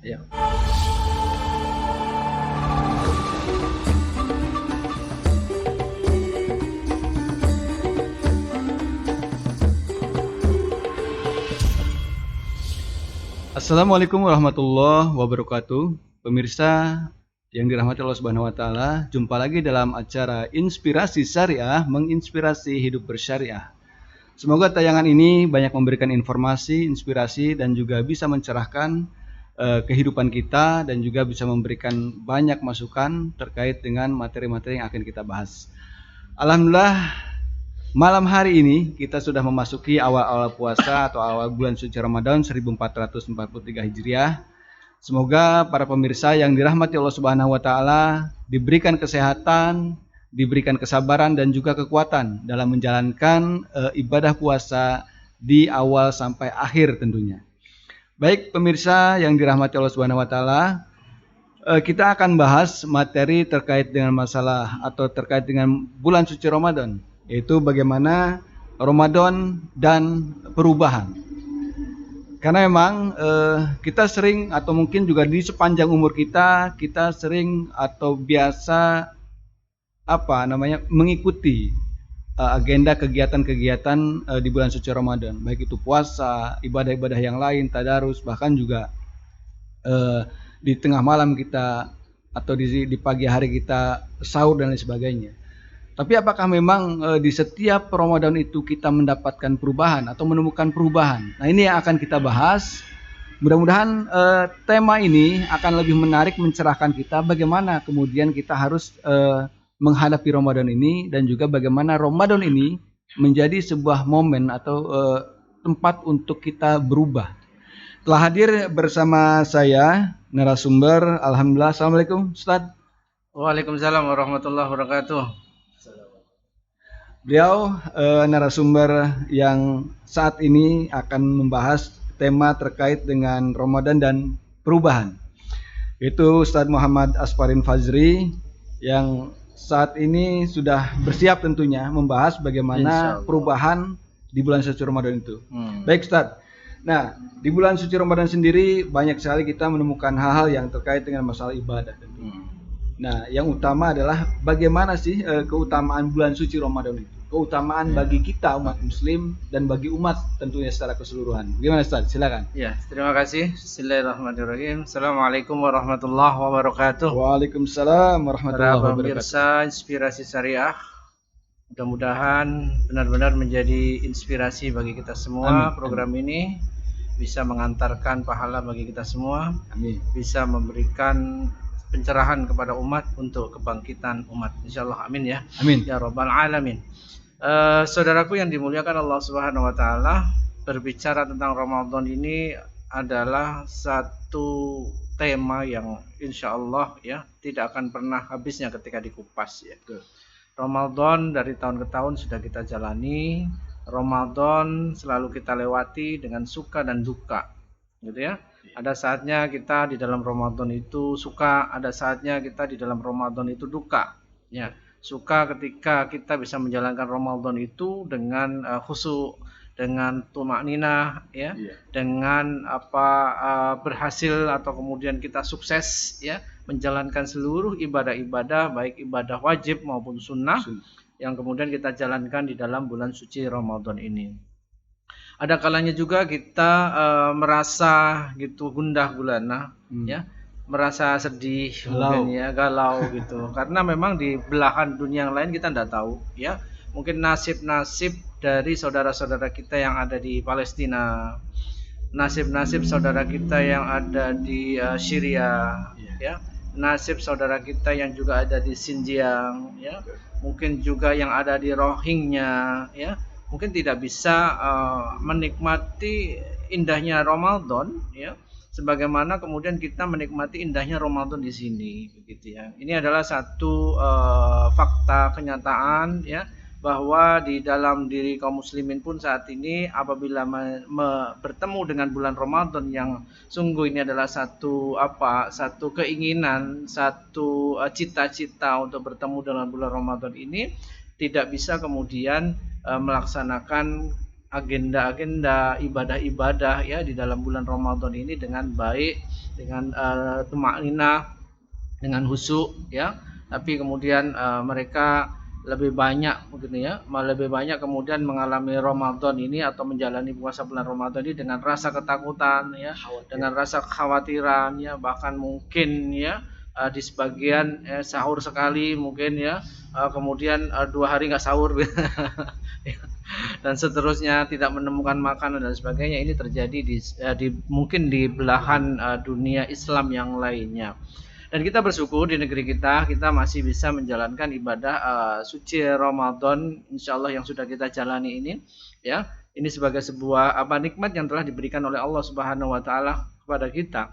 Ya. Assalamualaikum warahmatullahi wabarakatuh. Pemirsa yang dirahmati Allah Subhanahu wa taala, jumpa lagi dalam acara Inspirasi Syariah, menginspirasi hidup bersyariah. Semoga tayangan ini banyak memberikan informasi, inspirasi dan juga bisa mencerahkan kehidupan kita dan juga bisa memberikan banyak masukan terkait dengan materi-materi yang akan kita bahas. Alhamdulillah, malam hari ini kita sudah memasuki awal-awal puasa atau awal bulan suci Ramadan 1443 Hijriah. Semoga para pemirsa yang dirahmati Allah Subhanahu wa taala diberikan kesehatan, diberikan kesabaran dan juga kekuatan dalam menjalankan ibadah puasa di awal sampai akhir tentunya. Baik pemirsa yang dirahmati Allah Subhanahu wa taala, kita akan bahas materi terkait dengan masalah atau terkait dengan bulan suci Ramadan, yaitu bagaimana Ramadan dan perubahan. Karena memang kita sering atau mungkin juga di sepanjang umur kita sering atau biasa mengikuti agenda kegiatan-kegiatan di bulan suci Ramadan, baik itu puasa, ibadah-ibadah yang lain, tadarus, bahkan juga di tengah malam kita atau di pagi hari kita sahur dan lain sebagainya. Tapi apakah memang di setiap Ramadan itu kita mendapatkan perubahan atau menemukan perubahan? Nah, ini yang akan kita bahas. Mudah-mudahan tema ini akan lebih menarik, mencerahkan kita bagaimana kemudian kita harus menghadapi Ramadan ini dan juga bagaimana Ramadan ini menjadi sebuah momen atau tempat untuk kita berubah. Telah hadir bersama saya narasumber, alhamdulillah. Assalamualaikum Ustaz. Waalaikumsalam warahmatullahi wabarakatuh. Beliau narasumber yang saat ini akan membahas tema terkait dengan Ramadan dan perubahan. Itu Ustadz Muhammad Asfarin Fazri yang saat ini sudah bersiap tentunya membahas bagaimana perubahan di bulan suci Ramadan itu. Baik Ustadz. Nah, di bulan suci Ramadan sendiri banyak sekali kita menemukan hal-hal yang terkait dengan masalah ibadah tentunya. Nah, yang utama adalah bagaimana sih keutamaan bulan suci Ramadan itu? Keutamaan bagi kita umat muslim dan bagi umat tentunya secara keseluruhan. Gimana Ustaz? Silakan. Ya, terima kasih. Bismillahirrahmanirrahim. Assalamualaikum warahmatullahi wabarakatuh. Waalaikumsalam warahmatullahi Para wabarakatuh. pemirsa Inspirasi Syariah, mudah-mudahan benar-benar menjadi inspirasi bagi kita semua. Program ini bisa mengantarkan pahala bagi kita semua. Amin. Bisa memberikan pencerahan kepada umat untuk kebangkitan umat. Insyaallah, amin ya. Amin. Ya Rabbal Alamin. Saudaraku yang dimuliakan Allah Subhanahu wa taala, berbicara tentang Ramadan ini adalah satu tema yang insya Allah ya tidak akan pernah habisnya ketika dikupas ya. Ramadan dari tahun ke tahun sudah kita jalani. Ramadan selalu kita lewati dengan suka dan duka, gitu ya. Ada saatnya kita di dalam Ramadan itu suka, ada saatnya kita di dalam Ramadan itu duka. Ya, suka ketika kita bisa menjalankan Ramadan itu dengan khusyuk, dengan tumakninah, ya, dengan berhasil atau kemudian kita sukses, ya, menjalankan seluruh ibadah-ibadah baik ibadah wajib maupun sunnah yang kemudian kita jalankan di dalam bulan suci Ramadan ini. Ada kalanya juga kita merasa gitu gundah gulana, ya, merasa sedih, mungkin ya, galau gitu. Karena memang di belahan dunia yang lain kita tidak tahu, ya. Mungkin nasib-nasib dari saudara-saudara kita yang ada di Palestina, nasib-nasib saudara kita yang ada di Syria, ya, nasib saudara kita yang juga ada di Xinjiang, ya, mungkin juga yang ada di Rohingya, ya, mungkin tidak bisa menikmati indahnya Ramadan, ya, sebagaimana kemudian kita menikmati indahnya Ramadan di sini, begitu ya. Ini adalah satu fakta kenyataan, ya, bahwa di dalam diri kaum muslimin pun saat ini apabila bertemu dengan bulan Ramadan yang sungguh ini adalah satu keinginan, satu cita-cita untuk bertemu dengan bulan Ramadan ini, tidak bisa kemudian melaksanakan agenda-agenda ibadah-ibadah ya di dalam bulan Ramadan ini dengan baik, dengan tumakninah, dengan khusyuk ya. Tapi kemudian mereka lebih banyak begini ya, lebih banyak kemudian mengalami Ramadan ini atau menjalani puasa bulan Ramadan ini dengan rasa ketakutan ya, dengan rasa kekhawatiran ya, bahkan mungkin ya di sebagian sahur sekali mungkin ya, kemudian 2 hari nggak sahur dan seterusnya, tidak menemukan makanan dan sebagainya. Ini terjadi mungkin di belahan dunia Islam yang lainnya. Dan kita bersyukur di negeri kita masih bisa menjalankan ibadah suci Ramadan, insya Allah yang sudah kita jalani ini, ya. Ini sebagai sebuah nikmat yang telah diberikan oleh Allah Subhanahu Wa Taala kepada kita.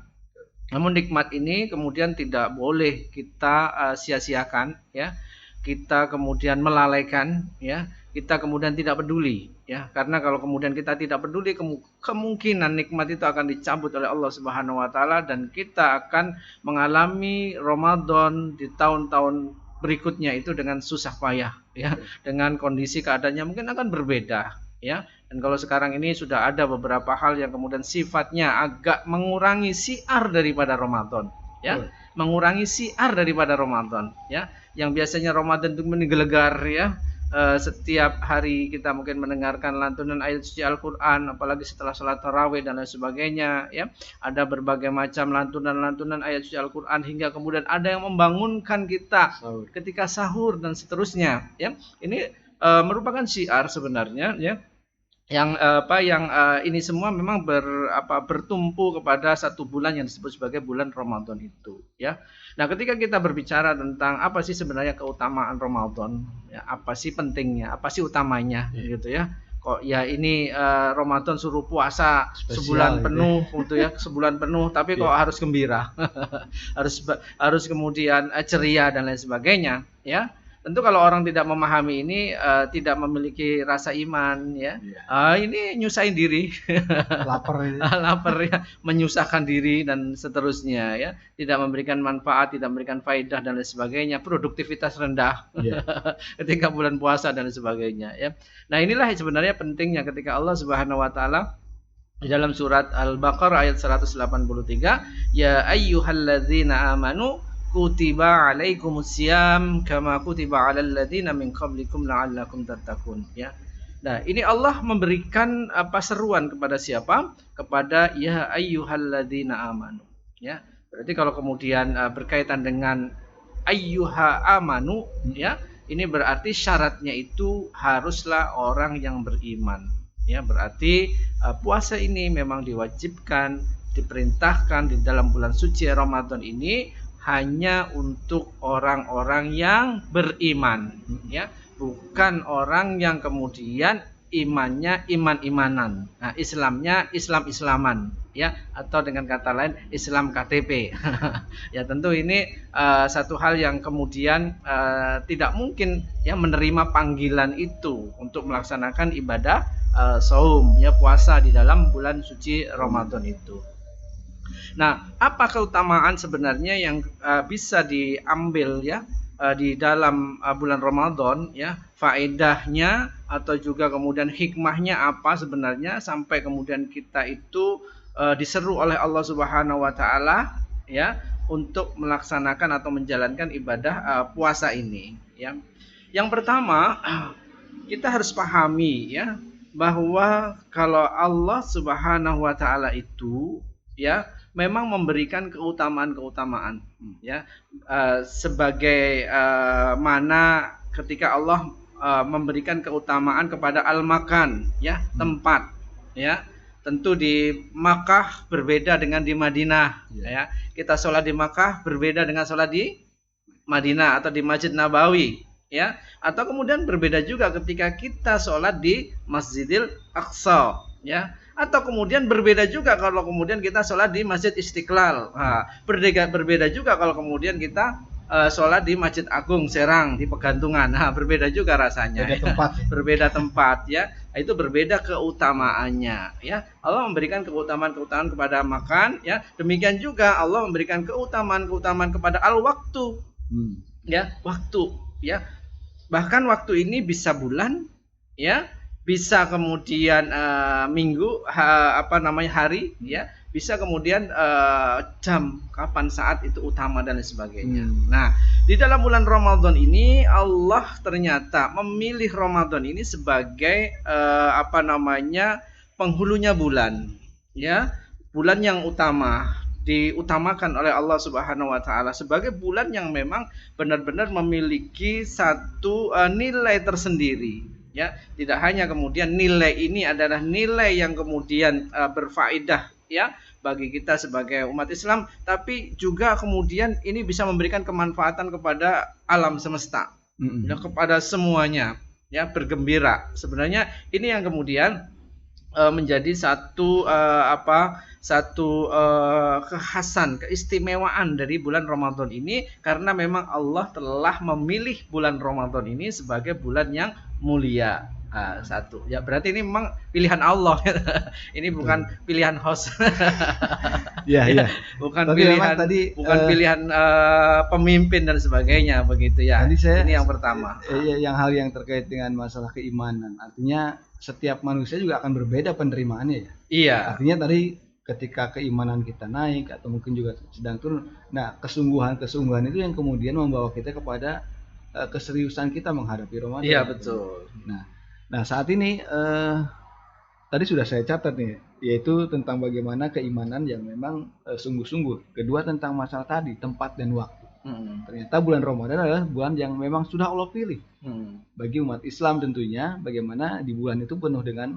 Namun nikmat ini kemudian tidak boleh kita sia-siakan, ya. Kita kemudian melalaikan, ya. Kita kemudian tidak peduli, ya. Karena kalau kemudian kita tidak peduli, kemungkinan nikmat itu akan dicabut oleh Allah Subhanahu Wa Taala dan kita akan mengalami Ramadan di tahun-tahun berikutnya itu dengan susah payah, ya. Dengan kondisi keadaannya mungkin akan berbeda, ya. Dan kalau sekarang ini sudah ada beberapa hal yang kemudian sifatnya agak mengurangi siar daripada Ramadan, ya. Mengurangi siar daripada Ramadan, ya. Yang biasanya Ramadan itu menggelegar, ya. Setiap hari kita mungkin mendengarkan lantunan ayat suci Al-Quran, apalagi setelah sholat tarawih dan lain sebagainya, ya. Ada berbagai macam lantunan-lantunan ayat suci Al-Quran hingga kemudian ada yang membangunkan kita ketika sahur dan seterusnya, ya. Ini merupakan syiar sebenarnya, ya. Yang ini semua memang bertumpu kepada satu bulan yang disebut sebagai bulan Ramadan itu, ya. Nah, ketika kita berbicara tentang apa sih sebenarnya keutamaan Ramadan, ya, apa sih pentingnya, apa sih utamanya, gitu ya. Kok ya ini Ramadan suruh puasa sebulan penuh, gitu ya, sebulan penuh, tapi kok harus gembira, harus kemudian ceria dan lain sebagainya, ya. Tentu kalau orang tidak memahami ini, tidak memiliki rasa iman, ya. Ini nyusahin diri, Lapar ini. lapar ya, menyusahkan diri dan seterusnya, ya. Tidak memberikan manfaat, tidak memberikan faedah dan lain sebagainya, produktivitas rendah ketika bulan puasa dan lain sebagainya, ya. Nah, inilah sebenarnya pentingnya ketika Allah Subhanahu Wa Taala di dalam surat Al-Baqarah ayat 183, ya ayyuhalladzina amanu kutiba alaikumusiyam kama kutiba alal ladzina min qablikum la'allakum tattaqun, ya. Nah, ini Allah memberikan seruan kepada siapa? Kepada ya ayyuhalladzina amanu, ya. Berarti kalau kemudian berkaitan dengan ayyuha amanu, ya, ini berarti syaratnya itu haruslah orang yang beriman, ya. Berarti puasa ini memang diwajibkan, diperintahkan di dalam bulan suci Ramadan ini hanya untuk orang-orang yang beriman, ya, bukan orang yang kemudian imannya iman-imanan, nah, Islamnya Islam-Islaman, ya, atau dengan kata lain Islam KTP. Ya, tentu ini satu hal yang kemudian tidak mungkin, ya, menerima panggilan itu untuk melaksanakan ibadah saum, ya, puasa di dalam bulan suci Ramadan itu. Nah, apa keutamaan sebenarnya yang bisa diambil, ya, di dalam bulan Ramadan, ya, faedahnya atau juga kemudian hikmahnya apa sebenarnya sampai kemudian kita itu diseru oleh Allah Subhanahu Wa Taala, ya, untuk melaksanakan atau menjalankan ibadah puasa ini, ya. Yang pertama, kita harus pahami, ya, bahwa kalau Allah Subhanahu Wa Taala itu, ya, memang memberikan keutamaan-keutamaan, ya, sebagai mana ketika Allah memberikan keutamaan kepada al-makan, ya, tempat, ya. Tentu di Makkah berbeda dengan di Madinah, ya. Kita sholat di Makkah berbeda dengan sholat di Madinah atau di Masjid Nabawi, ya. Atau kemudian berbeda juga ketika kita sholat di Masjidil Aqsa, ya. Atau kemudian berbeda juga kalau kemudian kita sholat di Masjid Istiqlal. Nah, berbeda juga kalau kemudian kita sholat di Masjid Agung Serang di Pegantungan. Nah, berbeda juga rasanya. Beda tempat. Berbeda tempat, ya. Itu berbeda keutamaannya, ya. Allah memberikan keutamaan-keutamaan kepada makan, ya. Demikian juga Allah memberikan keutamaan-keutamaan kepada al-waktu. Ya, waktu, ya. Bahkan waktu ini bisa bulan, ya. bisa kemudian minggu, hari, ya, bisa kemudian jam, kapan, saat itu utama dan lain sebagainya. Nah, di dalam bulan Ramadan ini Allah ternyata memilih Ramadan ini sebagai penghulunya bulan, ya, bulan yang utama, diutamakan oleh Allah Subhanahu wa taala sebagai bulan yang memang benar-benar memiliki satu nilai tersendiri, ya. Tidak hanya kemudian nilai ini adalah nilai yang kemudian berfaedah, ya, bagi kita sebagai umat Islam, tapi juga kemudian ini bisa memberikan kemanfaatan kepada alam semesta, ya, kepada semuanya, ya, bergembira. Sebenarnya ini yang kemudian menjadi satu kekhasan, keistimewaan dari bulan Ramadan ini, karena memang Allah telah memilih bulan Ramadan ini sebagai bulan yang mulia. Satu, ya, berarti ini memang pilihan Allah. Ini bukan pilihan host. Ya, ya. Bukan Tapi pilihan tadi, pilihan pemimpin dan sebagainya, begitu ya. Tadi Ini yang pertama. hal yang terkait dengan masalah keimanan. Artinya setiap manusia juga akan berbeda penerimaannya, ya. Iya. Artinya tadi ketika keimanan kita naik atau mungkin juga sedang turun, nah kesungguhan itu yang kemudian membawa kita kepada keseriusan kita menghadapi Ramadan. Iya, betul. Nah, saat ini tadi sudah saya catat nih, yaitu tentang bagaimana keimanan yang memang sungguh-sungguh. Kedua, tentang masalah tadi, tempat dan waktu. Ternyata bulan Ramadan adalah bulan yang memang sudah Allah pilih bagi umat Islam tentunya, bagaimana di bulan itu penuh dengan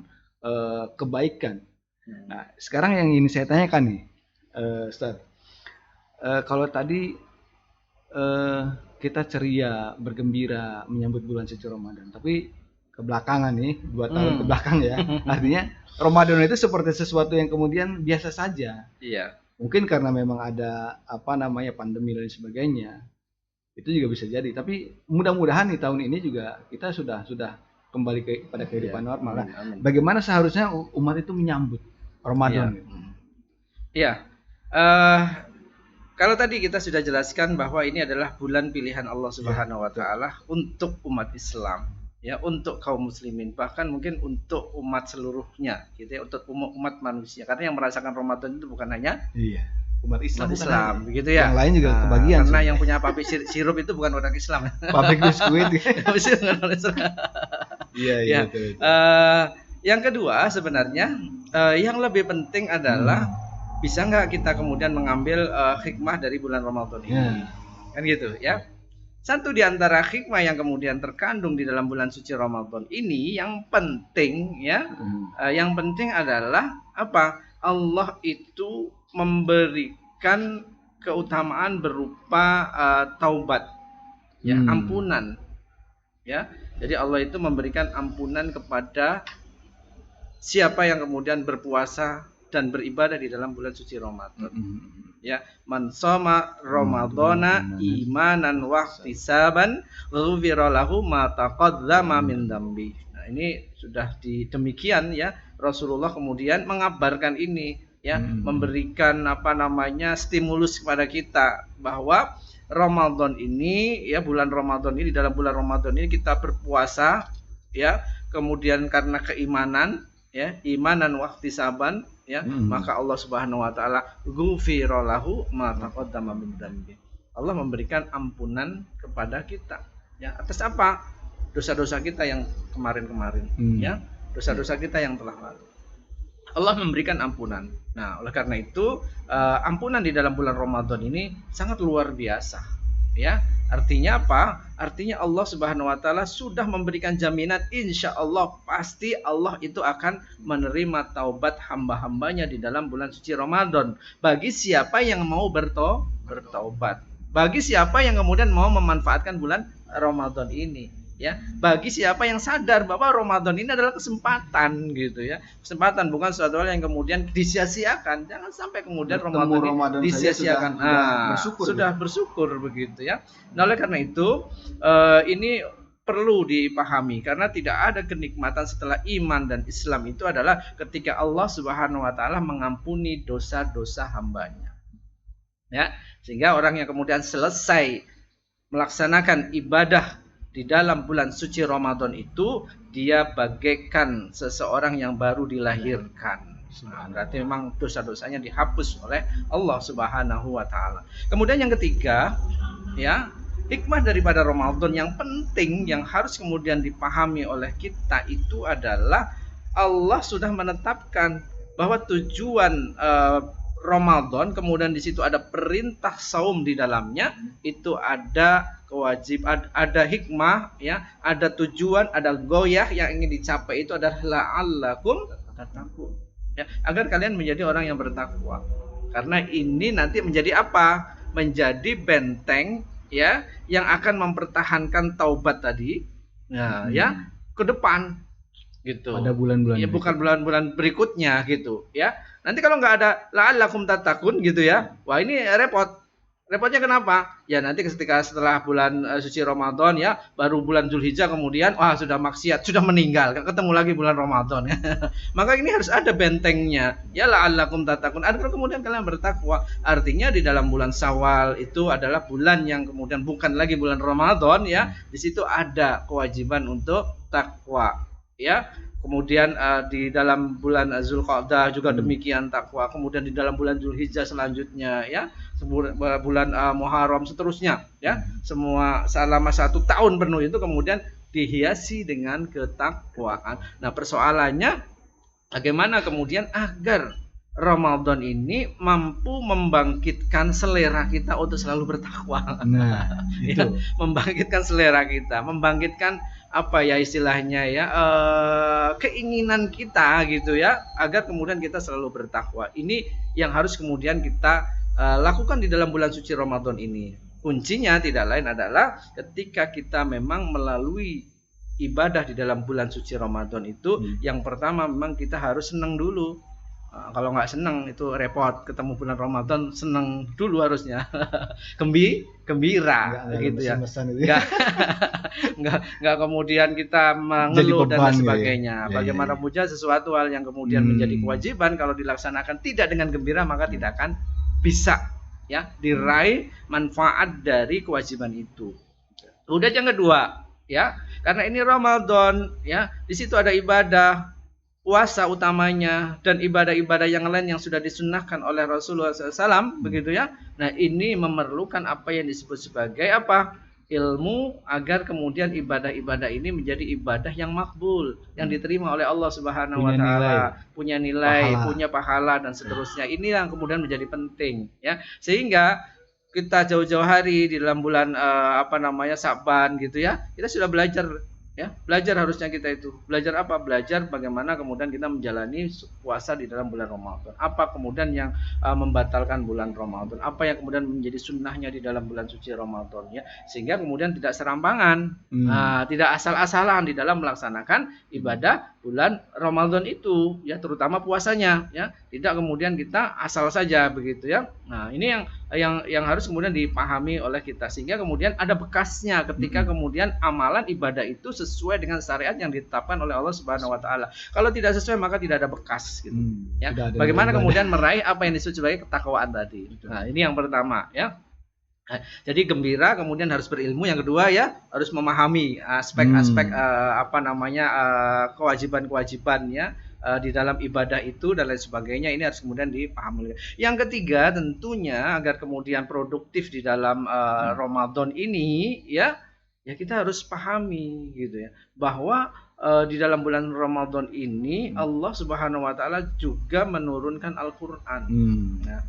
kebaikan. Nah, sekarang yang ingin saya tanyakan nih, Ustaz, kalau tadi kita ceria, bergembira menyambut bulan suci Ramadan, tapi kebelakangan nih, 2 tahun kebelakang, ya, artinya Ramadan itu seperti sesuatu yang kemudian biasa saja. Iya. Mungkin karena memang ada pandemi dan sebagainya, itu juga bisa jadi. Tapi mudah-mudahan di tahun ini juga kita sudah kembali pada kehidupan normal. Amin. Bagaimana seharusnya umat itu menyambut Ramadan? Iya. Kalau tadi kita sudah jelaskan bahwa ini adalah bulan pilihan Allah Subhanahu wa taala untuk umat Islam, ya, untuk kaum muslimin, bahkan mungkin untuk umat seluruhnya, gitu ya, untuk umat manusia. Karena yang merasakan Ramadan itu bukan hanya umat Islam, begitu ya. Yang lain juga kebagian. Karena yang punya pabrik sirup itu bukan orang Islam. Pabrik biskuit. Iya, betul. Yang kedua sebenarnya yang lebih penting adalah bisa nggak kita kemudian mengambil hikmah dari bulan Ramadan ini, kan gitu ya. Satu di antara hikmah yang kemudian terkandung di dalam bulan suci Ramadan ini yang penting, ya, yang penting adalah apa? Allah itu memberikan keutamaan berupa taubat, ya, ampunan, ya. Jadi Allah itu memberikan ampunan kepada siapa yang kemudian berpuasa dan beribadah di dalam bulan suci Ramadan. Ya, man shoma ramadhana imanan wa ihtisaban ghufira lahu ma taqaddama min dzambi. Nah, ini sudah demikian, ya. Rasulullah kemudian mengabarkan ini, ya, memberikan stimulus kepada kita bahwa Ramadan ini, ya, bulan Ramadan ini, dalam bulan Ramadan ini kita berpuasa, ya, kemudian karena keimanan, ya, imanan wa ihtisaban, ya, maka Allah Subhanahu wa taala ghufira lahu ma taqaddama min dzambi. Allah memberikan ampunan kepada kita, ya, atas apa? Dosa-dosa kita yang kemarin-kemarin, ya, dosa-dosa kita yang telah lalu. Allah memberikan ampunan. Nah, oleh karena itu ampunan di dalam bulan Ramadan ini sangat luar biasa, ya. Artinya apa? Artinya Allah Subhanahu wa taala sudah memberikan jaminan, insya Allah pasti Allah itu akan menerima taubat hamba-hambanya di dalam bulan suci Ramadan. Bagi siapa yang mau bertaubat, bagi siapa yang kemudian mau memanfaatkan bulan Ramadan ini, ya, bagi siapa yang sadar bahwa Ramadan ini adalah kesempatan, gitu ya, kesempatan, bukan suatu hal yang kemudian disia-siakan. Jangan sampai kemudian Ramadan disia-siakan. Sudah bersyukur begitu, ya. Nah, oleh karena itu ini perlu dipahami, karena tidak ada kenikmatan setelah iman dan Islam itu adalah ketika Allah Subhanahu wa taala mengampuni dosa-dosa hambanya, ya, sehingga orang yang kemudian selesai melaksanakan ibadah di dalam bulan suci Ramadan itu dia bagaikan seseorang yang baru dilahirkan. Nah, berarti memang dosa-dosanya dihapus oleh Allah Subhanahu wa taala. Kemudian yang ketiga, ya, hikmah daripada Ramadan yang penting yang harus kemudian dipahami oleh kita itu adalah Allah sudah menetapkan bahwa tujuan Ramadan, kemudian di situ ada perintah saum di dalamnya, itu ada kewajiban, ada hikmah, ya, ada tujuan, ada goyah yang ingin dicapai, itu adalah la'allakum tattaqun, ya, agar kalian menjadi orang yang bertakwa. Karena ini nanti menjadi apa? Menjadi benteng, ya, yang akan mempertahankan taubat tadi, nah, ya, ke depan gitu. Pada bulan-bulan ya, bukan bulan-bulan berikutnya gitu, ya. Nanti kalau nggak ada la'allakum tattaqun gitu ya, wah ini repot. Repotnya kenapa? Ya nanti ketika setelah bulan suci Ramadan, ya, baru bulan Zulhijjah kemudian wah sudah maksiat, sudah meninggal, nggak ketemu lagi bulan Ramadan. Maka ini harus ada bentengnya. Ya la'allakum tattaqun, agar kemudian kalian bertakwa. Artinya di dalam bulan Syawal itu adalah bulan yang kemudian bukan lagi bulan Ramadan, ya. Di situ ada kewajiban untuk takwa, ya. Kemudian di dalam bulan Zulqa'dah juga demikian takwa. Kemudian di dalam bulan Zulhijjah selanjutnya, ya, bulan Muharram seterusnya, ya, semua selama 1 tahun penuh itu kemudian dihiasi dengan ketakwaan. Nah, persoalannya bagaimana kemudian agar Ramadan ini mampu membangkitkan selera kita untuk selalu bertakwa. Nah, itu. Ya, membangkitkan selera kita, membangkitkan apa ya istilahnya, ya, keinginan kita gitu, ya, agar kemudian kita selalu bertakwa. Ini yang harus kemudian kita lakukan di dalam bulan suci Ramadan ini. Kuncinya tidak lain adalah ketika kita memang melalui ibadah di dalam bulan suci Ramadan itu, yang pertama memang kita harus senang dulu. Kalau nggak senang itu repot, ketemu bulan Ramadan senang dulu harusnya. Gembira gitu ya. Nggak kemudian kita mengeluh dan lain sebagainya. Bagaimana puja sesuatu hal yang kemudian menjadi kewajiban, kalau dilaksanakan tidak dengan gembira maka tidak akan bisa, ya, diraih manfaat dari kewajiban itu. Kemudian yang kedua, ya, karena ini Ramadan, ya, di situ ada ibadah puasa utamanya dan ibadah-ibadah yang lain yang sudah disunnahkan oleh Rasulullah SAW, begitu ya. Nah, ini memerlukan apa yang disebut sebagai apa? Ilmu, agar kemudian ibadah-ibadah ini menjadi ibadah yang makbul, yang diterima oleh Allah Subhanahu wa taala, punya nilai, punya pahala dan seterusnya. Ini yang kemudian menjadi penting, ya. Sehingga kita jauh-jauh hari di dalam bulan Sa'ban gitu ya, kita sudah belajar, ya, belajar harusnya kita itu. Belajar apa? Belajar bagaimana kemudian kita menjalani puasa di dalam bulan Ramadan. Apa kemudian yang membatalkan bulan Ramadan? Apa yang kemudian menjadi sunnahnya di dalam bulan suci Ramadan, ya. Sehingga kemudian tidak serampangan, tidak asal-asalan di dalam melaksanakan ibadah bulan Ramadan itu, ya, terutama puasanya, ya. Tidak kemudian kita asal saja begitu, ya. Nah, ini yang harus kemudian dipahami oleh kita, sehingga kemudian ada bekasnya ketika kemudian amalan ibadah itu sesuai dengan syariat yang ditetapkan oleh Allah Subhanahu wa taala. Kalau tidak sesuai maka tidak ada bekas gitu. Ya. Bagaimana kemudian meraih apa yang disebut sebagai ketakwaan tadi. Nah, ini yang pertama, ya. Jadi gembira, kemudian harus berilmu. Yang kedua, ya, harus memahami aspek-aspek kewajiban-kewajiban, ya, di dalam ibadah itu dan lain sebagainya. Ini harus kemudian dipahami. Yang ketiga, tentunya agar kemudian produktif di dalam Ramadan ini, ya, kita harus pahami gitu, ya, bahwa di dalam bulan Ramadan ini Allah Subhanahu wa taala juga menurunkan Al-Qur'an.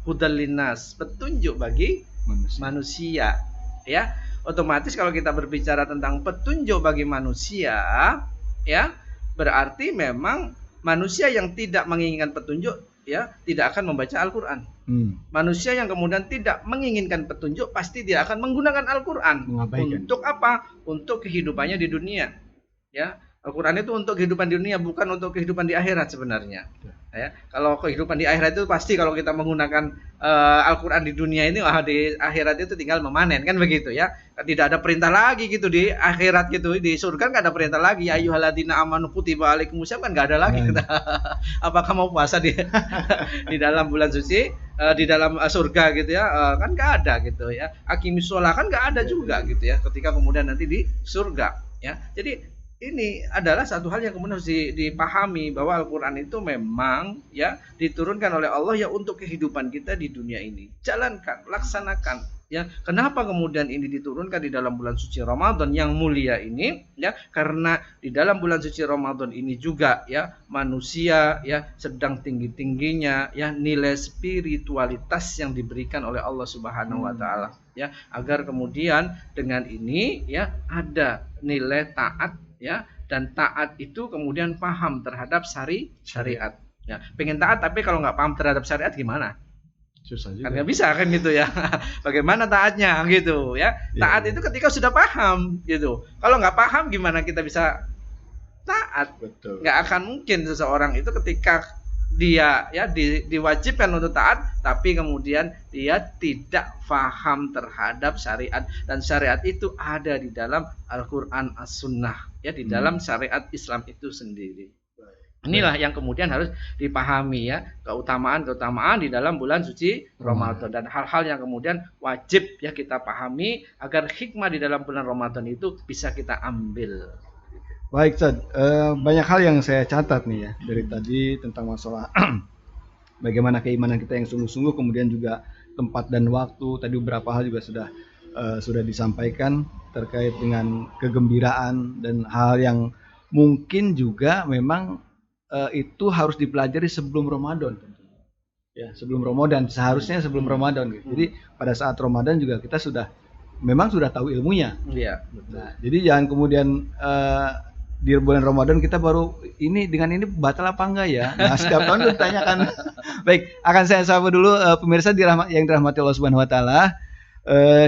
Hudal linnas, petunjuk bagi manusia, ya. Otomatis kalau kita berbicara tentang petunjuk bagi manusia, ya, berarti memang manusia yang tidak menginginkan petunjuk, ya, tidak akan membaca Al-Qur'an. Manusia yang kemudian tidak menginginkan petunjuk pasti dia akan menggunakan Al-Qur'an. Untuk apa? Untuk kehidupannya di dunia, ya. Al-Qur'an itu untuk kehidupan di dunia, bukan untuk kehidupan di akhirat sebenarnya. Ya, kalau kehidupan di akhirat itu pasti kalau kita menggunakan Al-Qur'an di dunia ini, di akhirat itu tinggal memanen, kan begitu, ya. Tidak ada perintah lagi gitu di akhirat gitu. Di surga kan enggak ada perintah lagi. Ya ayyuhalladzina amanu kutiba alaikumusiyam, kan enggak ada lagi. Apakah mau puasa di dalam bulan suci, di dalam surga gitu, ya, kan enggak ada gitu, ya. Aqimis shalah kan enggak ada juga gitu, ya, ketika kemudian nanti di surga. Ya, jadi ini adalah satu hal yang kemudian harus dipahami bahwa Al-Quran itu memang ya diturunkan oleh Allah ya untuk kehidupan kita di dunia ini. Jalankan, laksanakan. Ya, kenapa kemudian ini diturunkan di dalam bulan suci Ramadan yang mulia ini? Ya, karena di dalam bulan suci Ramadan ini juga ya manusia ya sedang tinggi-tingginya ya nilai spiritualitas yang diberikan oleh Allah Subhanahu wa taala ya, agar kemudian dengan ini ya ada nilai taat ya, dan taat itu kemudian paham terhadap syariat ya. Pengen taat tapi kalau nggak paham terhadap syariat gimana? Susah Kan juga. nggak bisa kan gitu ya. Bagaimana taatnya gitu ya? Taat itu ketika sudah paham gitu. Kalau nggak paham gimana kita bisa taat? Betul. Nggak akan mungkin seseorang itu ketika dia ya diwajibkan untuk taat tapi kemudian dia tidak paham terhadap syariat, dan syariat itu ada di dalam Al-Qur'an As-Sunnah ya, di dalam syariat Islam itu sendiri. Inilah yang kemudian harus dipahami ya, keutamaan-keutamaan di dalam bulan suci Ramadan dan hal-hal yang kemudian wajib ya kita pahami agar hikmah di dalam bulan Ramadan itu bisa kita ambil. Baik, Ustaz. Banyak hal yang saya catat nih ya dari tadi tentang masalah bagaimana keimanan kita yang sungguh-sungguh, kemudian juga tempat dan waktu. Tadi beberapa hal juga sudah disampaikan terkait dengan kegembiraan dan hal yang mungkin juga memang itu harus dipelajari sebelum Ramadan. Ya, sebelum Ramadan, seharusnya sebelum Ramadan gitu. Jadi pada saat Ramadan juga kita memang sudah tahu ilmunya. Iya, betul. Nah, jadi jangan kemudian di bulan Ramadan kita baru dengan ini batal apa enggak ya? Nah, setiap tahun itu ditanyakan. Baik, akan saya sapa dulu pemirsa yang dirahmati Allah Subhanahu wa taala.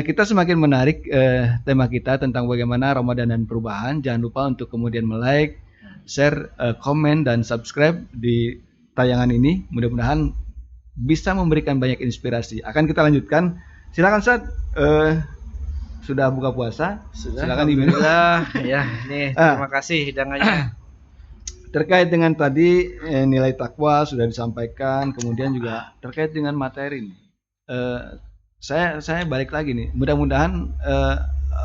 Kita semakin menarik tema kita tentang bagaimana Ramadan dan perubahan. Jangan lupa untuk kemudian like, share, komen dan subscribe di tayangan ini. Mudah-mudahan bisa memberikan banyak inspirasi. Akan kita lanjutkan. Silakan Ustaz. Sudah buka puasa? Silakan diminum. Ya, nih terima kasih hidangannya. Terkait dengan tadi nilai takwa sudah disampaikan, kemudian juga terkait dengan materi ini. Saya balik lagi nih. Mudah-mudahan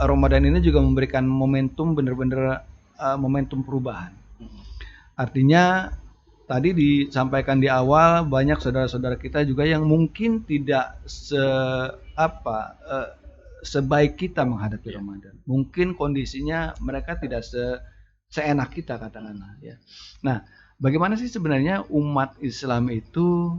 Ramadan ini juga memberikan momentum benar-benar momentum perubahan. Artinya tadi disampaikan di awal banyak saudara-saudara kita juga yang mungkin tidak sebaik kita menghadapi Ramadan. Mungkin kondisinya mereka tidak seenak kita katakanlah ya. Nah, bagaimana sih sebenarnya umat Islam itu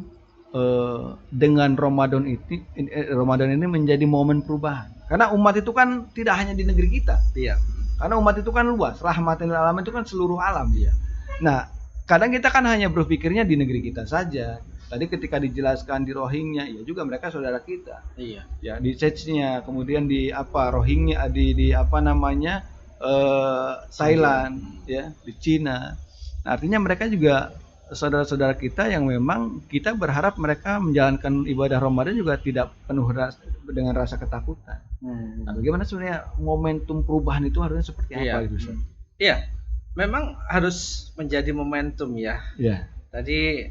dengan Ramadan ini menjadi momen perubahan? Karena umat itu kan tidak hanya di negeri kita. Iya. Karena umat itu kan luas, rahmatin lil alamin itu kan seluruh alam dia. Nah, kadang kita kan hanya berpikirnya di negeri kita saja. Tadi ketika dijelaskan di Rohingya, ya juga mereka saudara kita. Iya. Ya di Chechnya, kemudian di Rohingya di Thailand, ya di Cina. Nah, artinya mereka juga saudara-saudara kita yang memang kita berharap mereka menjalankan ibadah Ramadan juga tidak penuh dengan rasa ketakutan. Nah, bagaimana sebenarnya momentum perubahan itu harusnya seperti apa gitu? Iya, memang harus menjadi momentum ya. Iya. Tadi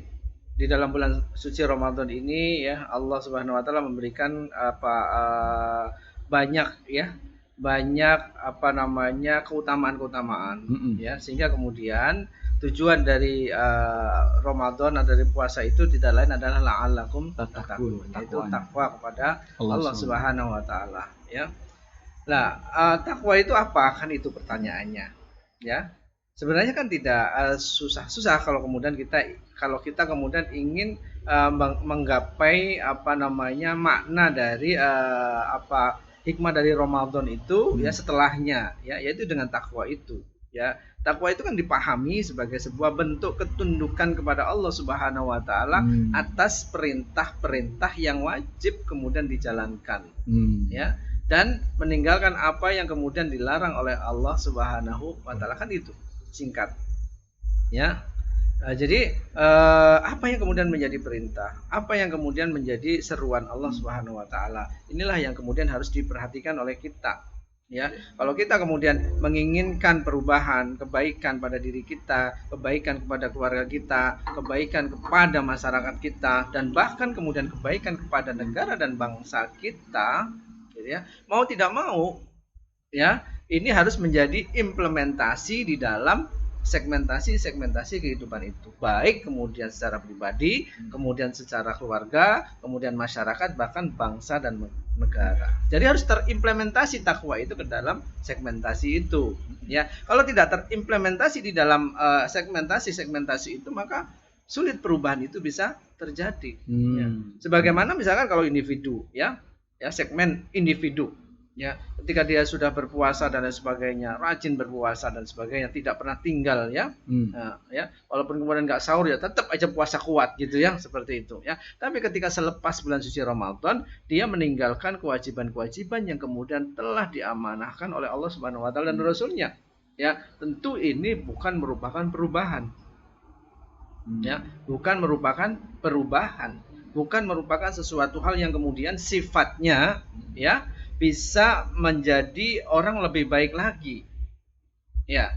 di dalam bulan suci Ramadan ini ya Allah Subhanahu wa taala memberikan banyak keutamaan-keutamaan ya, sehingga kemudian tujuan dari Ramadan atau dari puasa itu tidak lain adalah la'allakum tattaqun, yaitu takwa kepada Allah Subhanahu wa taala ya. Nah, takwa itu apa? Kan itu pertanyaannya ya. Sebenarnya kan tidak susah-susah kalau kita kemudian ingin menggapai makna dari hikmah dari Ramadan itu ya setelahnya ya, yaitu dengan takwa itu ya. Takwa itu kan dipahami sebagai sebuah bentuk ketundukan kepada Allah Subhanahu wa taala atas perintah-perintah yang wajib kemudian dijalankan ya, dan meninggalkan apa yang kemudian dilarang oleh Allah Subhanahu wa taala, kan itu singkat ya. Jadi apa yang kemudian menjadi perintah, apa yang kemudian menjadi seruan Allah Subhanahu wa taala, inilah yang kemudian harus diperhatikan oleh kita ya. Kalau kita kemudian menginginkan perubahan, kebaikan pada diri kita, kebaikan kepada keluarga kita, kebaikan kepada masyarakat kita, dan bahkan kemudian kebaikan kepada negara dan bangsa kita gitu ya, mau tidak mau ya, ini harus menjadi implementasi di dalam segmentasi kehidupan itu, baik kemudian secara pribadi, kemudian secara keluarga, kemudian masyarakat, bahkan bangsa dan negara. Jadi harus terimplementasi takwa itu ke dalam segmentasi itu, ya. Kalau tidak terimplementasi di dalam segmentasi itu, maka sulit perubahan itu bisa terjadi. Ya. Sebagaimana misalkan kalau individu, ya segmen individu. Ya, ketika dia sudah berpuasa dan lain sebagainya, rajin berpuasa dan sebagainya, tidak pernah tinggal, ya, nah, ya, walaupun kemudian nggak sahur ya, tetap aja puasa kuat gitu ya, seperti itu, ya. Tapi ketika selepas bulan suci Ramadan, dia meninggalkan kewajiban-kewajiban yang kemudian telah diamanahkan oleh Allah Subhanahu Wa Taala dan Rasulnya, ya, tentu ini bukan merupakan perubahan, ya, bukan merupakan perubahan, bukan merupakan sesuatu hal yang kemudian sifatnya, ya, bisa menjadi orang lebih baik lagi. Ya,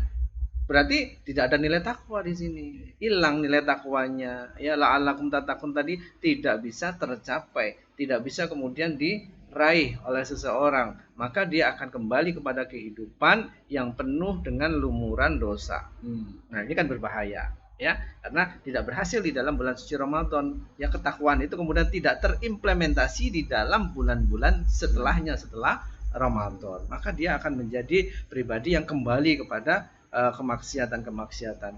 berarti tidak ada nilai takwa di sini. Hilang nilai takwanya. Ya, la'allakum tattaqun tadi tidak bisa tercapai, tidak bisa kemudian diraih oleh seseorang. Maka dia akan kembali kepada kehidupan yang penuh dengan lumuran dosa. Nah, ini kan berbahaya. Ya, karena tidak berhasil di dalam bulan suci Ramadan, ya, ketakwaan itu kemudian tidak terimplementasi di dalam bulan-bulan setelahnya, setelah Ramadan, maka dia akan menjadi pribadi yang kembali kepada kemaksiatan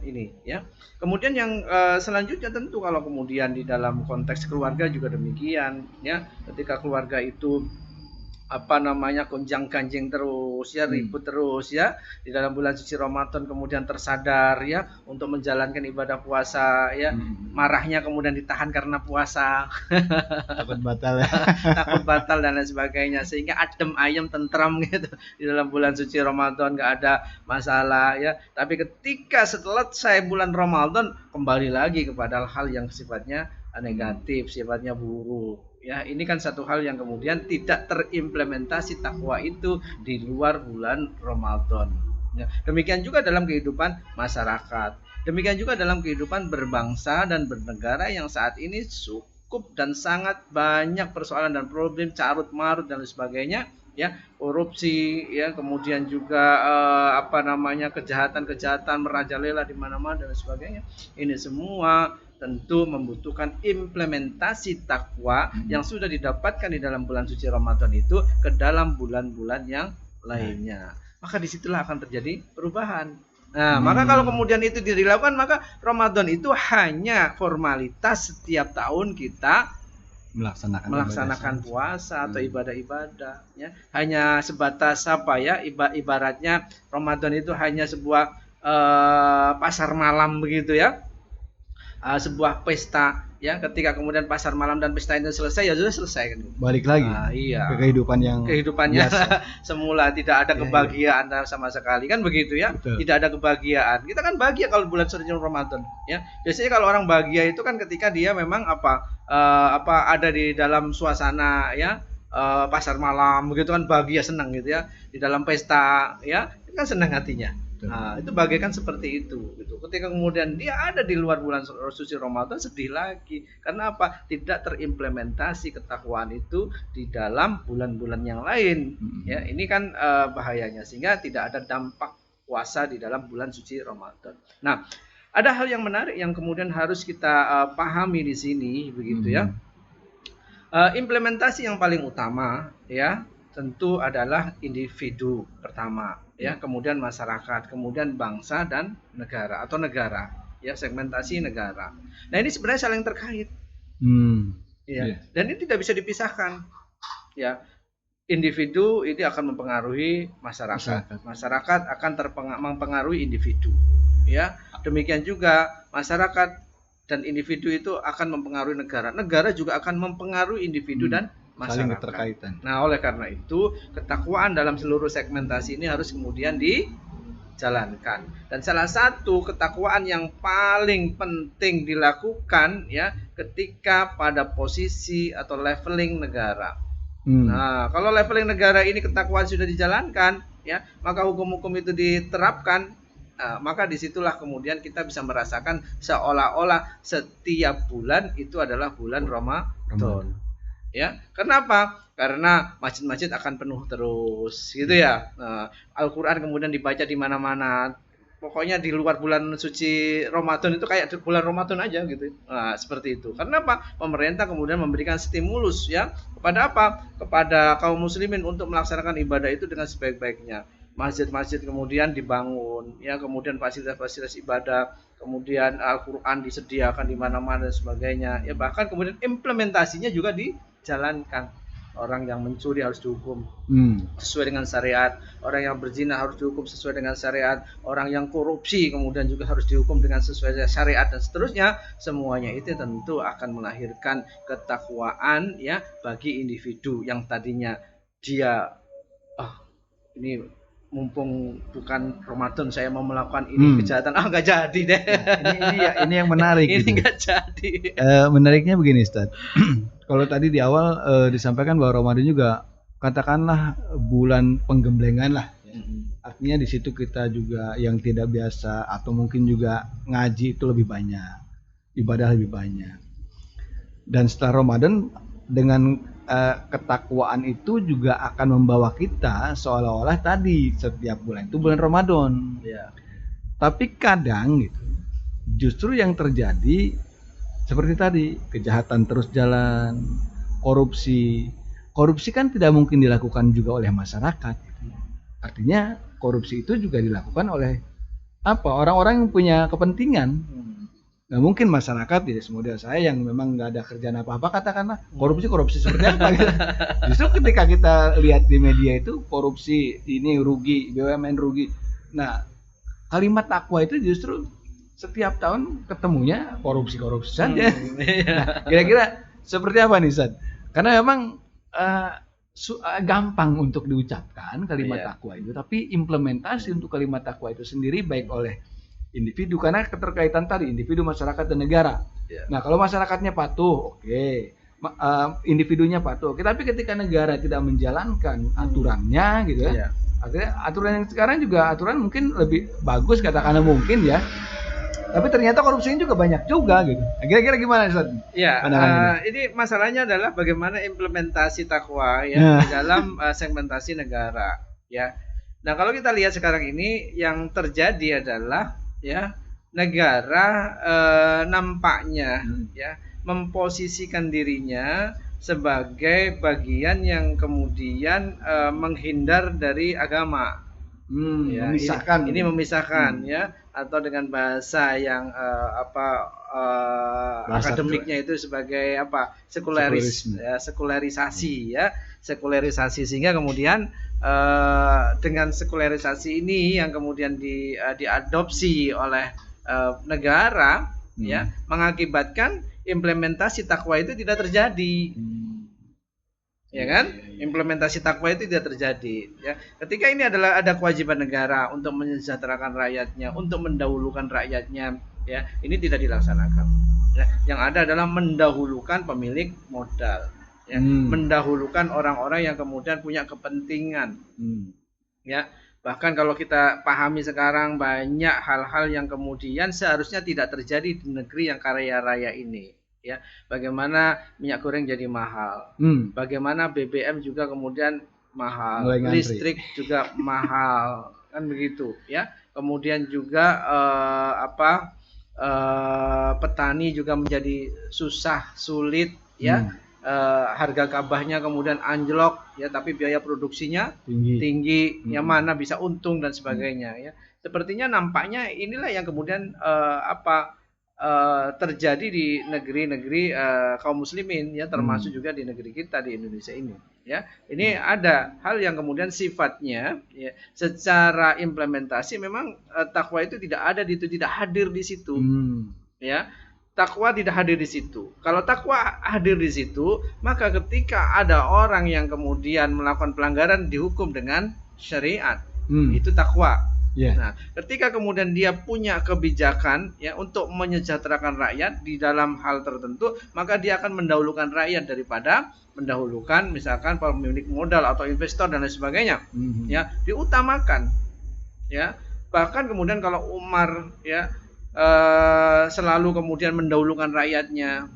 ini, ya. Kemudian yang selanjutnya tentu kalau kemudian di dalam konteks keluarga juga demikian, ya, ketika keluarga itu gonjang-ganjing terus, ya, ribut terus, ya, di dalam bulan suci Ramadan, kemudian tersadar, ya, untuk menjalankan ibadah puasa, ya, marahnya kemudian ditahan karena puasa, takut batal, ya. takut batal dan lain sebagainya, sehingga adem ayem tentram gitu di dalam bulan suci Ramadan, nggak ada masalah, ya. Tapi ketika setelah selesai bulan Ramadan, kembali lagi kepada hal yang sifatnya negatif, sifatnya buruk. Ya, ini kan satu hal yang kemudian tidak terimplementasi takwa itu di luar bulan Ramadan. Ya, demikian juga dalam kehidupan masyarakat. Demikian juga dalam kehidupan berbangsa dan bernegara yang saat ini cukup dan sangat banyak persoalan dan problem carut marut dan sebagainya, ya, korupsi, ya, kemudian juga kejahatan merajalela di mana-mana dan sebagainya. Ini semua tentu membutuhkan implementasi takwa yang sudah didapatkan di dalam bulan suci Ramadan itu ke dalam bulan-bulan yang lainnya. Maka disitulah akan terjadi perubahan. Nah, maka kalau kemudian itu dilakukan, maka Ramadan itu hanya formalitas setiap tahun kita melaksanakan puasa atau ibadah-ibadah, ya. Hanya sebatas ibaratnya Ramadan itu hanya sebuah pasar malam begitu, ya. Sebuah pesta, ya, ketika kemudian pasar malam dan pesta itu selesai, ya sudah selesai kan. Balik lagi iya, ke kehidupannya semula, tidak ada kebahagiaan sama sekali kan begitu, ya. Betul. Tidak ada kebahagiaan. Kita kan bahagia kalau bulan suci Ramadan, ya. Biasanya kalau orang bahagia itu kan ketika dia memang ada di dalam suasana, ya, pasar malam begitu kan, bahagia, senang gitu, ya, di dalam pesta, ya, kan senang hatinya. Nah, itu bagaikan seperti itu gitu. Ketika kemudian dia ada di luar bulan suci Ramadan, sedih lagi. Karena apa? Tidak terimplementasi ketakwaan itu di dalam bulan-bulan yang lain. Ya, ini kan bahayanya, sehingga tidak ada dampak puasa di dalam bulan suci Ramadan. Nah, ada hal yang menarik yang kemudian harus kita pahami di sini begitu, ya. Implementasi yang paling utama, ya, tentu adalah individu pertama, ya, kemudian masyarakat, kemudian bangsa dan negara atau negara, ya, segmentasi negara. Nah, ini sebenarnya saling terkait, ya, dan ini tidak bisa dipisahkan, ya. Individu ini akan mempengaruhi masyarakat akan mempengaruhi individu, ya. Demikian juga masyarakat dan individu itu akan mempengaruhi negara juga akan mempengaruhi individu dan masyarakat. Nah, oleh karena itu ketakwaan dalam seluruh segmentasi ini harus kemudian dijalankan. Dan salah satu ketakwaan yang paling penting dilakukan, ya, ketika pada posisi atau leveling negara. Nah, kalau leveling negara ini ketakwaan sudah dijalankan, ya, maka hukum-hukum itu diterapkan. Maka disitulah kemudian kita bisa merasakan seolah-olah setiap bulan itu adalah bulan Ramadan. Ya, kenapa? karena masjid-masjid akan penuh terus gitu ya. Al-Qur'an kemudian dibaca di mana-mana. Pokoknya di luar bulan suci Ramadan itu kayak di bulan Ramadan aja gitu. Nah, seperti itu. Karena apa? Pemerintah kemudian memberikan stimulus ya kepada apa? Kepada kaum muslimin untuk melaksanakan ibadah itu dengan sebaik-baiknya. Masjid-masjid kemudian dibangun, ya kemudian fasilitas-fasilitas ibadah, kemudian Al-Qur'an disediakan di mana-mana dan sebagainya. Ya bahkan kemudian implementasinya juga dijalankan. Orang yang mencuri harus dihukum sesuai dengan syariat, orang yang berzina harus dihukum sesuai dengan syariat, orang yang korupsi kemudian juga harus dihukum dengan sesuai dengan syariat dan seterusnya. Semuanya itu tentu akan melahirkan ketakwaan ya bagi individu yang tadinya dia ini mumpung bukan Ramadan saya mau melakukan ini kejahatan, nggak jadi deh. Ini yang menarik. Ini gitu. nggak jadi. Menariknya begini, Ustaz. Kalau tadi di awal disampaikan bahwa Ramadan juga katakanlah bulan penggemblengan lah. Artinya di situ kita juga yang tidak biasa atau mungkin juga ngaji itu lebih banyak, ibadah lebih banyak. Dan setelah Ramadan dengan ketakwaan itu juga akan membawa kita seolah-olah tadi setiap bulan itu bulan Ramadan. Ya. Tapi kadang gitu, justru yang terjadi seperti tadi, kejahatan terus jalan, korupsi. Korupsi kan tidak mungkin dilakukan juga oleh masyarakat. Artinya korupsi itu juga dilakukan oleh orang-orang yang punya kepentingan. Nah mungkin masyarakat tidak semudah saya yang memang nggak ada kerjaan apa-apa katakanlah korupsi seperti apa gitu. Justru ketika kita lihat di media itu korupsi ini rugi, BUMN rugi. Nah kalimat takwa itu justru setiap tahun ketemunya korupsi saja. Nah, kira-kira seperti apa nih, Ustaz? Karena memang gampang untuk diucapkan kalimat takwa itu, tapi implementasi untuk kalimat takwa itu sendiri baik oleh individu karena keterkaitan tadi individu, masyarakat dan negara. Nah, kalau masyarakatnya patuh, oke. Individunya patuh. Tapi ketika negara tidak menjalankan aturannya gitu ya. Artinya aturan yang sekarang juga aturan mungkin lebih bagus katakanlah mungkin ya. Tapi ternyata korupsinya juga banyak juga gitu. Nah, kira-kira gimana Ustaz? Ya, ini masalahnya adalah bagaimana implementasi takwa ya di dalam segmentasi negara ya. Nah, kalau kita lihat sekarang ini yang terjadi adalah ya negara nampaknya ya memposisikan dirinya sebagai bagian yang kemudian menghindar dari agama. Ya, memisahkan. Ini memisahkan ya atau dengan bahasa yang bahasa akademiknya itu sebagai sekularisasi ya, sekularisasi sehingga kemudian dengan sekularisasi ini yang kemudian diadopsi oleh negara ya mengakibatkan implementasi takwa itu tidak terjadi. Ya kan? Implementasi takwa itu tidak terjadi ya. Ketika ini ada kewajiban negara untuk mensejahterakan rakyatnya, untuk mendahulukan rakyatnya ya, ini tidak dilaksanakan. Ya, yang ada adalah mendahulukan pemilik modal ya, mendahulukan orang-orang yang kemudian punya kepentingan. Ya, bahkan kalau kita pahami sekarang banyak hal-hal yang kemudian seharusnya tidak terjadi di negeri yang kaya raya ini. Ya, bagaimana minyak goreng jadi mahal, bagaimana BBM juga kemudian mahal, listrik juga mahal, kan begitu, ya. Kemudian juga petani juga menjadi susah, sulit, ya. Harga gabahnya kemudian anjlok, ya, tapi biaya produksinya tinggi, yang mana bisa untung dan sebagainya, ya. Sepertinya nampaknya inilah yang kemudian terjadi di negeri-negeri kaum muslimin ya, termasuk juga di negeri kita di Indonesia ini ya. Ini ada hal yang kemudian sifatnya ya, secara implementasi memang takwa itu tidak ada di situ, tidak hadir di situ ya. Takwa tidak hadir di situ. Kalau takwa hadir di situ, maka ketika ada orang yang kemudian melakukan pelanggaran dihukum dengan syariat, itu takwa. Nah, ketika kemudian dia punya kebijakan ya untuk menyejahterakan rakyat di dalam hal tertentu, maka dia akan mendahulukan rakyat daripada mendahulukan misalkan pemilik modal atau investor dan lain sebagainya. Ya, diutamakan. Ya. Bahkan kemudian kalau Umar ya selalu kemudian mendahulukan rakyatnya,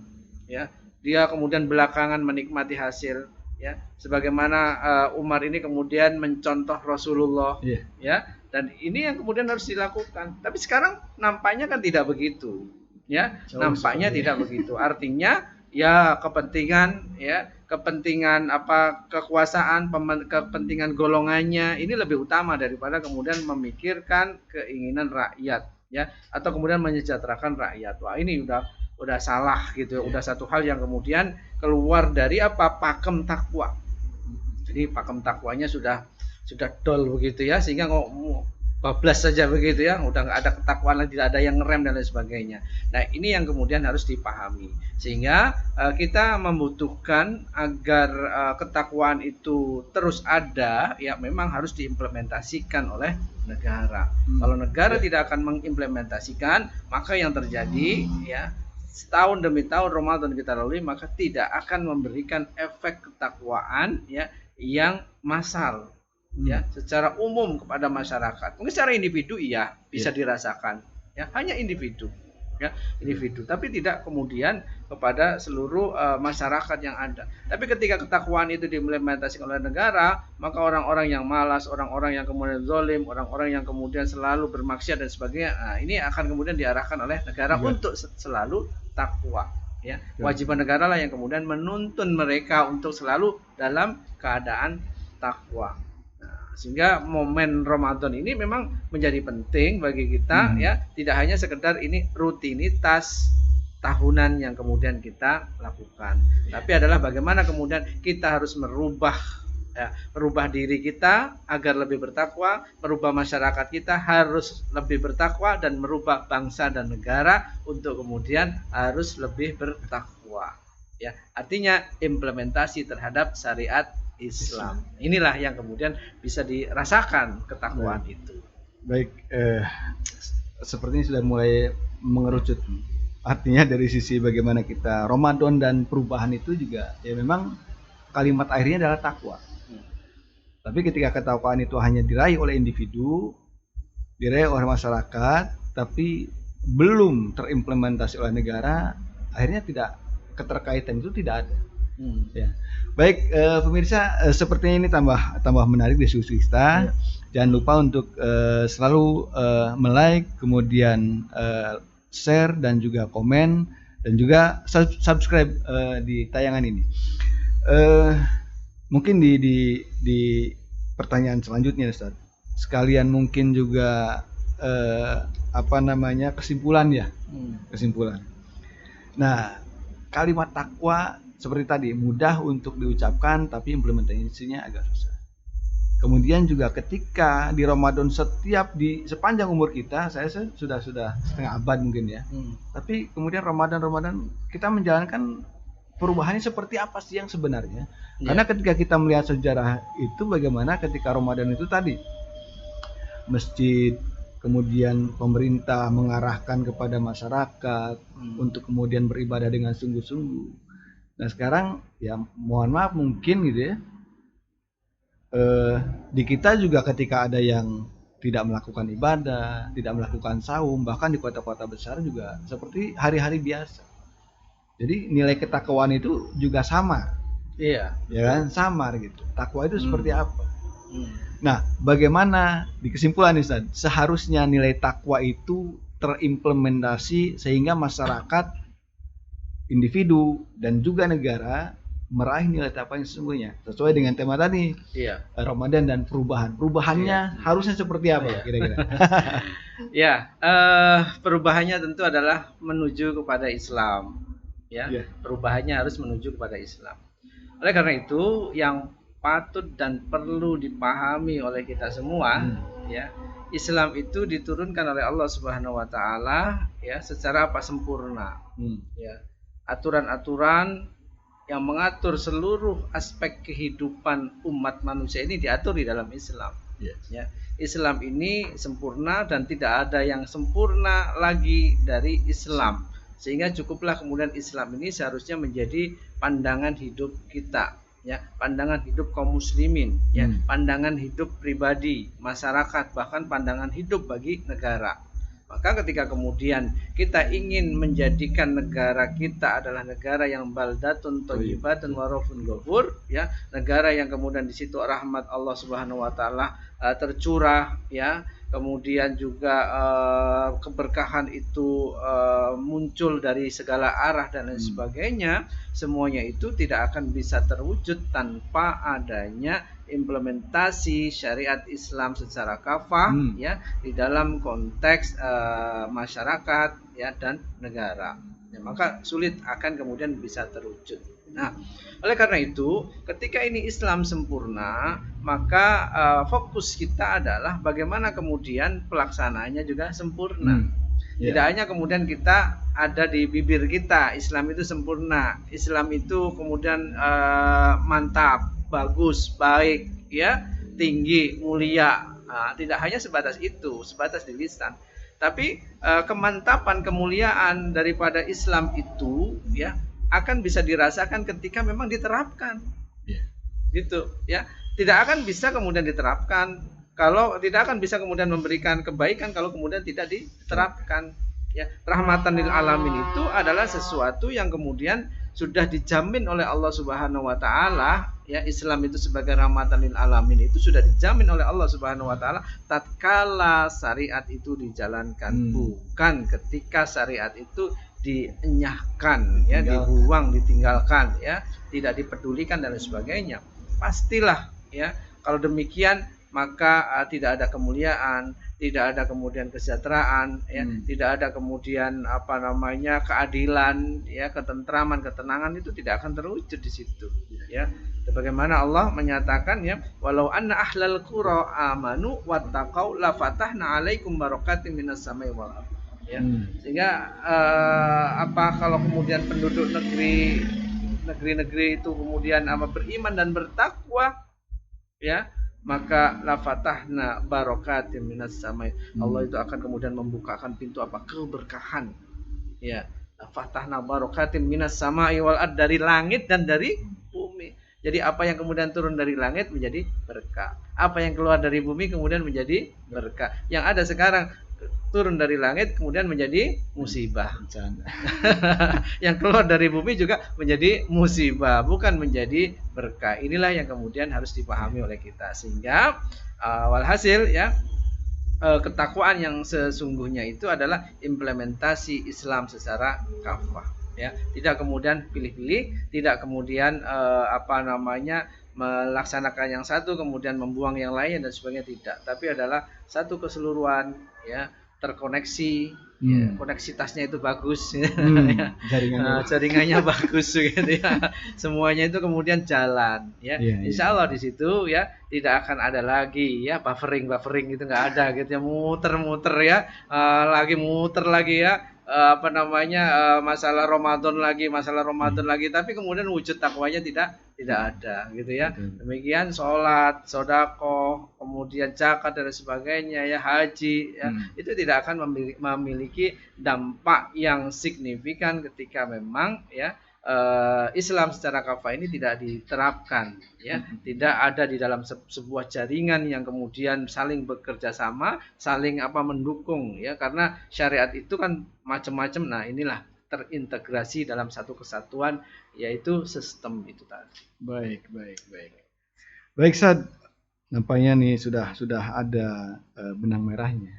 ya, dia kemudian belakangan menikmati hasil ya, sebagaimana Umar ini kemudian mencontoh Rasulullah, ya, dan ini yang kemudian harus dilakukan. Tapi sekarang nampaknya kan tidak begitu, ya, nampaknya tidak begitu. Artinya ya kepentingan apa kekuasaan, kepentingan golongannya ini lebih utama daripada kemudian memikirkan keinginan rakyat, ya, atau kemudian menyejahterakan rakyat. Wah, ini udah salah gitu, udah satu hal yang kemudian keluar dari apa pakem takwa. Jadi pakem takwanya sudah dol begitu ya, sehingga bablas saja begitu ya, udah nggak ada ketakwaan lagi, tidak ada yang ngerem dan lain sebagainya. Nah, ini yang kemudian harus dipahami, sehingga kita membutuhkan agar ketakwaan itu terus ada, ya memang harus diimplementasikan oleh negara. Kalau negara tidak akan mengimplementasikan, maka yang terjadi ya setahun demi tahun Ramadan kita lalui, maka tidak akan memberikan efek ketakwaan ya yang massal ya secara umum kepada masyarakat. Mungkin secara individu iya bisa dirasakan ya, hanya individu ya, tapi tidak kemudian kepada seluruh masyarakat yang ada. Tapi ketika ketakwaan itu diimplementasikan oleh negara, maka orang-orang yang malas, orang-orang yang kemudian zalim, orang-orang yang kemudian selalu bermaksiat dan sebagainya, nah, ini akan kemudian diarahkan oleh negara untuk selalu takwa ya. Kewajiban negara lah yang kemudian menuntun mereka untuk selalu dalam keadaan takwa. Sehingga momen Ramadan ini memang menjadi penting bagi kita ya, tidak hanya sekedar ini rutinitas tahunan yang kemudian kita lakukan, tapi adalah bagaimana kemudian kita harus merubah diri kita agar lebih bertakwa, merubah masyarakat kita harus lebih bertakwa, dan merubah bangsa dan negara untuk kemudian harus lebih bertakwa ya. Artinya implementasi terhadap syariat Islam. Inilah yang kemudian bisa dirasakan ketakwaan itu. Baik, sepertinya sudah mulai mengerucut. Artinya dari sisi bagaimana kita Ramadan dan perubahan itu juga ya memang kalimat akhirnya adalah takwa. Tapi ketika ketakwaan itu hanya diraih oleh individu, diraih oleh masyarakat, tapi belum terimplementasi oleh negara, akhirnya keterkaitan itu tidak ada. Ya. Baik, pemirsa, sepertinya ini tambah menarik diskusi kita. Jangan lupa untuk selalu like, kemudian share dan juga komen, dan juga subscribe di tayangan ini. Mungkin di pertanyaan selanjutnya, Ustaz, sekalian mungkin juga kesimpulan ya. Kesimpulan. Nah, kalimat takwa seperti tadi mudah untuk diucapkan, tapi implementasinya agak susah. Kemudian juga ketika di Ramadan sepanjang umur kita, saya sudah setengah abad mungkin ya. Tapi kemudian Ramadan kita menjalankan perubahannya seperti apa sih yang sebenarnya? Karena ketika kita melihat sejarah itu, bagaimana ketika Ramadan itu tadi masjid, kemudian pemerintah mengarahkan kepada masyarakat untuk kemudian beribadah dengan sungguh-sungguh. Nah sekarang ya mohon maaf mungkin gitu ya, di kita juga ketika ada yang tidak melakukan ibadah, tidak melakukan saum, bahkan di kota-kota besar juga seperti hari-hari biasa. Jadi nilai ketakwaan itu juga samar. Iya. Ya kan, samar gitu. Takwa itu seperti apa? Nah, bagaimana di kesimpulan Ustaz, seharusnya nilai takwa itu terimplementasi sehingga masyarakat, individu dan juga negara meraih nilai takwa yang sesungguhnya sesuai dengan tema tadi, Ramadan dan perubahannya harusnya seperti apa kira-kira? Perubahannya tentu adalah menuju kepada Islam ya. Perubahannya harus menuju kepada Islam. Oleh karena itu yang patut dan perlu dipahami oleh kita semua ya, Islam itu diturunkan oleh Allah Subhanahu wa taala ya secara sempurna. Ya. Aturan-aturan yang mengatur seluruh aspek kehidupan umat manusia ini diatur di dalam Islam. Ya. Islam ini sempurna dan tidak ada yang sempurna lagi dari Islam. Sehingga cukuplah kemudian Islam ini seharusnya menjadi pandangan hidup kita, ya, pandangan hidup kaum muslimin, ya, pandangan hidup pribadi, masyarakat, bahkan pandangan hidup bagi negara. Maka ketika kemudian kita ingin menjadikan negara kita adalah negara yang baldatun thayyibatun wa rabbun ghafur, ya, negara yang kemudian di situ rahmat Allah Subhanahu wa taala tercurah, ya, kemudian juga keberkahan itu muncul dari segala arah dan lain sebagainya, semuanya itu tidak akan bisa terwujud tanpa adanya implementasi syariat Islam secara kafah, ya, di dalam konteks masyarakat, ya, dan negara. Ya, maka sulit akan kemudian bisa terwujud. Nah, oleh karena itu, ketika ini Islam sempurna, maka fokus kita adalah bagaimana kemudian pelaksanaannya juga sempurna. Tidak hanya kemudian kita ada di bibir kita, Islam itu sempurna, Islam itu kemudian mantap, bagus, baik, ya, tinggi, mulia. Tidak hanya sebatas itu, sebatas di lisan. Tapi kemantapan, kemuliaan daripada Islam itu, ya, akan bisa dirasakan ketika memang diterapkan. Gitu, ya. Tidak akan bisa kemudian diterapkan kalau tidak akan bisa kemudian memberikan kebaikan kalau kemudian tidak diterapkan. Ya, rahmatan lil alamin itu adalah sesuatu yang kemudian sudah dijamin oleh Allah Subhanahu wa taala, ya, Islam itu sebagai rahmatan lil alamin itu sudah dijamin oleh Allah Subhanahu wa taala tatkala syariat itu dijalankan, bukan ketika syariat itu dienyahkan, ya, dibuang, ditinggalkan, ya, tidak dipedulikan dan lain sebagainya. Pastilah, ya, kalau demikian maka tidak ada kemuliaan, tidak ada kemudian kesejahteraan, ya, tidak ada kemudian keadilan, ya, ketentraman, ketenangan itu tidak akan terwujud di situ, ya. Sebagaimana Allah menyatakan, ya, walau anna ahlal qura amanu wattaqau la fatahna 'alaikum barakatim minas samai wal ardh. Ya. Sehingga kalau kemudian penduduk negeri-negeri itu kemudian beriman dan bertakwa, ya, maka la fatahna barakatim minas samai. Allah itu akan kemudian membukakan pintu keberkahan, ya, fatahna barakatim minas samai wal ardh, dari langit dan dari bumi. Jadi apa yang kemudian turun dari langit menjadi berkah, apa yang keluar dari bumi kemudian menjadi berkah. Yang ada sekarang turun dari langit kemudian menjadi musibah. Yang keluar dari bumi juga menjadi musibah, bukan menjadi berkah. Inilah yang kemudian harus dipahami oleh kita, sehingga walhasil, ya, ketakwaan yang sesungguhnya itu adalah implementasi Islam secara kafah, ya, tidak kemudian pilih-pilih, tidak kemudian melaksanakan yang satu kemudian membuang yang lain dan sebagainya, tidak, tapi adalah satu keseluruhan, ya, terkoneksi, ya, koneksitasnya itu bagus, ya. Jaringannya bagus, gitu, ya. Semuanya itu kemudian jalan, ya. Insya Allah di situ, ya, tidak akan ada lagi, ya, buffering itu nggak ada, gitu, ya, muter-muter, ya, muter lagi, ya, masalah Ramadan lagi, tapi kemudian wujud takwanya tidak ada, gitu, ya. Demikian sholat, sedekah, kemudian zakat dan sebagainya, ya, haji, ya, itu tidak akan memiliki dampak yang signifikan ketika memang, ya, Islam secara kafah ini tidak diterapkan, ya, tidak ada di dalam sebuah jaringan yang kemudian saling bekerja sama, saling mendukung, ya, karena syariat itu kan macam-macam. Nah, inilah terintegrasi dalam satu kesatuan, yaitu sistem itu tadi. Baik, Sad. Nampaknya nih sudah ada benang merahnya.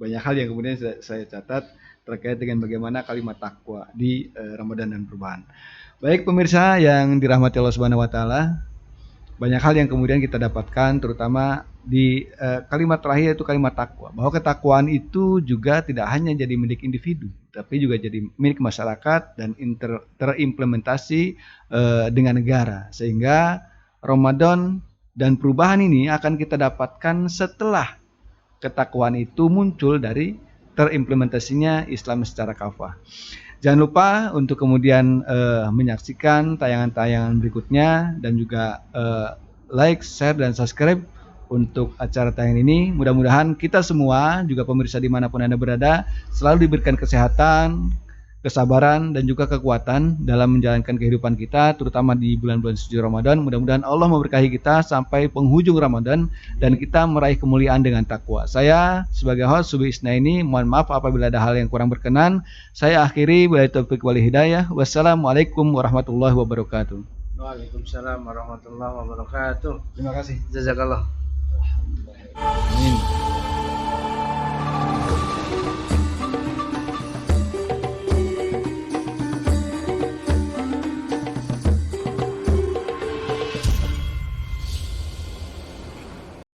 Banyak hal yang kemudian saya catat terkait dengan bagaimana kalimat takwa di Ramadan dan perubahan. Baik pemirsa yang dirahmati Allah Subhanahu wa taala, banyak hal yang kemudian kita dapatkan terutama di kalimat terakhir, yaitu kalimat takwa. Bahwa ketakwaan itu juga tidak hanya jadi milik individu, tapi juga jadi milik masyarakat dan terimplementasi dengan negara. Sehingga Ramadan dan perubahan ini akan kita dapatkan setelah ketakwaan itu muncul dari terimplementasinya Islam secara kafah. Jangan lupa untuk kemudian menyaksikan tayangan-tayangan berikutnya dan juga like, share, dan subscribe untuk acara tayangan ini. Mudah-mudahan kita semua, juga pemirsa dimanapun Anda berada, selalu diberikan kesehatan, kesabaran dan juga kekuatan dalam menjalankan kehidupan kita, terutama di bulan-bulan suci Ramadan. Mudah-mudahan Allah memberkahi kita sampai penghujung Ramadan dan kita meraih kemuliaan dengan takwa. Saya sebagai host Subi Isnaini, mohon maaf apabila ada hal yang kurang berkenan. Saya akhiri, wabillahi taufiq wal hidayah. Wassalamualaikum warahmatullahi wabarakatuh. Waalaikumsalam warahmatullahi wabarakatuh. Terima kasih. Jazakallah. Amin.